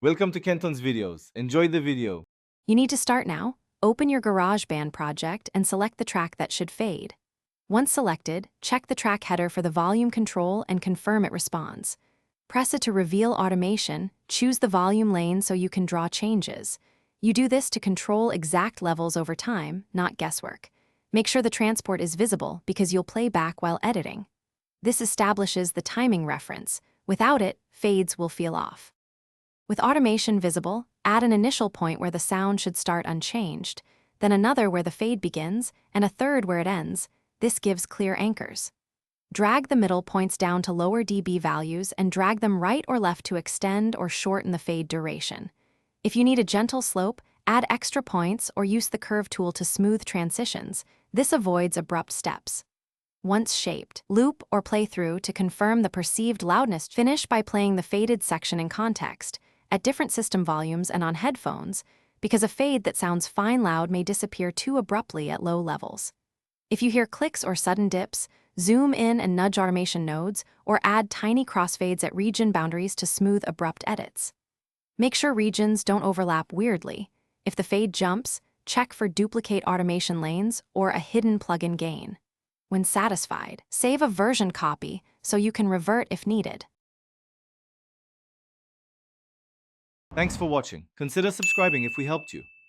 Welcome to Kenton's videos. Enjoy the video. You need to start now. Open your Garageband project and select the track that should fade. Once selected, check the track header for the volume control and confirm it responds. Press it to reveal automation, choose the volume lane so you can draw changes. You do this to control exact levels over time, not guesswork. Make sure the transport is visible because you'll play back while editing. This establishes the timing reference. Without it, fades will feel off. With automation visible, add an initial point where the sound should start unchanged, then another where the fade begins, and a third where it ends. This gives clear anchors. Drag the middle points down to lower dB values and drag them right or left to extend or shorten the fade duration. If you need a gentle slope, add extra points or use the curve tool to smooth transitions. This avoids abrupt steps. Once shaped, loop or play through to confirm the perceived loudness. Finish by playing the faded section in context, at different system volumes and on headphones, because a fade that sounds fine loud may disappear too abruptly at low levels. If you hear clicks or sudden dips, zoom in and nudge automation nodes, or add tiny crossfades at region boundaries to smooth abrupt edits. Make sure regions don't overlap weirdly. If the fade jumps, check for duplicate automation lanes or a hidden plugin gain. When satisfied, save a version copy so you can revert if needed. Thanks for watching. Consider subscribing if we helped you.